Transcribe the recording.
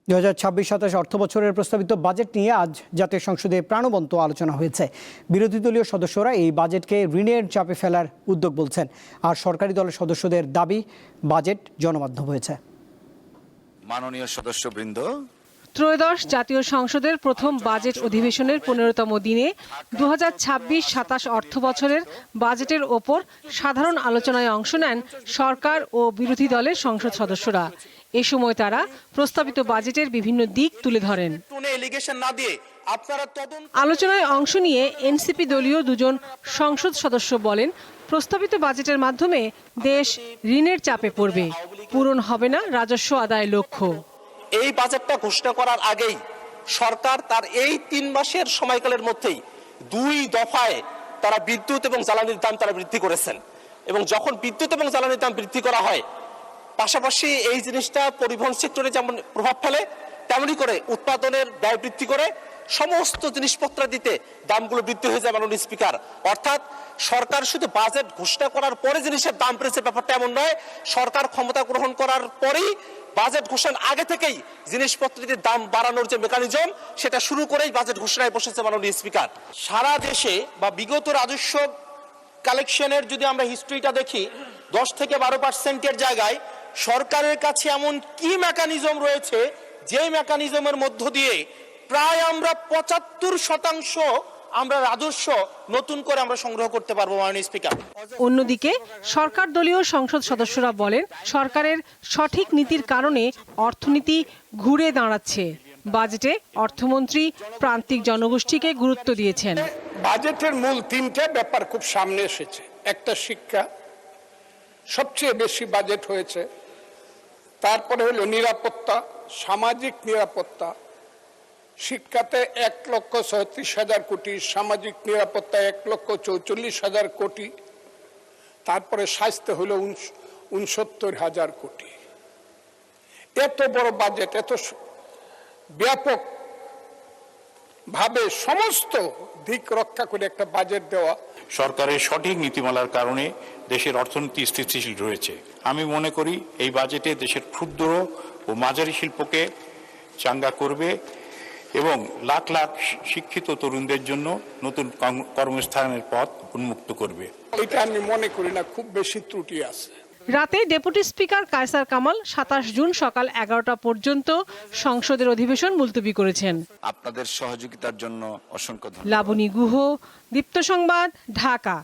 2026-27 অর্থবছরের প্রস্তাবিত বাজেট নিয়ে আজ জাতীয় সংসদে প্রাণবন্ত আলোচনা হয়েছে। বিরোধী দলীয় সদস্যরা এই বাজেটকে ঋণের চাপে ফেলার উদ্যোগ বলছেন, আর সরকারি দলের সদস্যদের দাবি বাজেট জনমাধ্যম হয়েছে। মাননীয় সদস্যবৃন্দ, ত্রয়োদশ জাতীয় সংসদের প্রথম বাজেট অধিবেশনের 15তম দিনে 2026-27 অর্থ বছরের বাজেটের ওপর সাধারণ আলোচনায় অংশ নেন সরকার ও বিরোধী দলের সংসদ সদস্যরা। এ সময় তারা প্রস্তাবিত বাজেটের বিভিন্ন দিক তুলে ধরেন। আলোচনায় অংশ নিয়ে এনসিপি দলীয় দুজন সংসদ সদস্য বলেন, প্রস্তাবিত বাজেটের মাধ্যমে দেশ ঋণের চাপে পড়বে, পূরণ হবে না রাজস্ব আদায়ের লক্ষ্য। এই বাজেটটা ঘোষণা করার আগেই সরকার তার এই 3 মাসের সময়কালের মধ্যেই 2 দফায় তারা বিদ্যুৎ এবং জ্বালানির দাম তারা বৃদ্ধি করেছেন, এবং যখন বিদ্যুৎ এবং জ্বালানির দাম বৃদ্ধি করা হয়, পাশাপাশি এই জিনিসটা পরিবহন সেক্টরে যেমন প্রভাব ফেলে, তেমনি করে উৎপাদনের ব্যয় বৃদ্ধি করে সমস্ত জিনিসপত্র দিতে দামগুলো বৃদ্ধি হয়ে যায়। মাননীয় স্পিকার, অর্থাৎ সরকার শুধু বাজেট ঘোষণা করার পরে জিনিসের দাম বেড়েছে ব্যাপারটা এমন নয়, সরকার ক্ষমতা গ্রহণ করার পরেই বাজেট ঘোষণার আগে থেকেই জিনিসপত্রের দাম বাড়ানোর যে মেকানিজম সেটা শুরু করেই বাজেট ঘোষণায় বসেছে। মাননীয় স্পিকার, সারা দেশে বা বিগত রাজস্ব কালেকশনের যদি আমরা হিস্ট্রিটা দেখি, 10 থেকে 12% জায়গায় সরকারের কাছে এমন কি মেকানিজম রয়েছে যে মেকানিজমের মধ্য দিয়ে প্রায় আমরা 75% আমরা রাজস্ব নতুন করে আমরা সংগ্রহ করতে পারবো। মাননীয় স্পিকার, অন্যদিকে সরকার দলীয় সংসদ সদস্যরা বলেন, সরকারের সঠিক নীতির কারণে অর্থনীতি ঘুরে দাঁড়াচ্ছে। বাজেটে অর্থমন্ত্রী প্রান্তিক জনগোষ্ঠীকে গুরুত্ব দিয়েছেন। বাজেটের মূল 3টে ব্যাপার খুব সামনে এসেছে। একটা, শিক্ষা, সবচেয়ে বেশি বাজেট হয়েছে। তারপরে হলো নিরাপত্তা, সামাজিক নিরাপত্তা। শিক্ষাতে 1,37,000 কোটি, সামাজিক নিরাপত্তা 1,44,000 কোটি, তারপরে স্বাস্থ্য হলো 69,000 কোটি। এত বড় বাজেট, এত ব্যাপক ভাবে সমস্ত দিক রক্ষা করে একটা বাজেট দেওয়া। সরকারের সঠিক নীতিমালার কারণে দেশের অর্থনীতি স্থিতিশীল রয়েছে। আমি মনে করি এই বাজেটে দেশের ক্ষুদ্র ও মাঝারি শিল্পকে চাঙ্গা করবে এবং লাখ লাখ শিক্ষিত তরুণদের জন্য নতুন কর্মস্থানের পথ উন্মুক্ত করবে। এটা আমি মনে করি না খুব বেশি ত্রুটি আছে। রাতে ডেপুটি স্পিকার কায়সার কামাল 27 জুন সকাল 11টা পর্যন্ত সংসদের অধিবেশন মুলতবি করেছেন। আপনাদের সহযোগিতার জন্য অসংখ্য ধন্যবাদ। লাবণী গুহ, দীপ্ত সংবাদ, ঢাকা।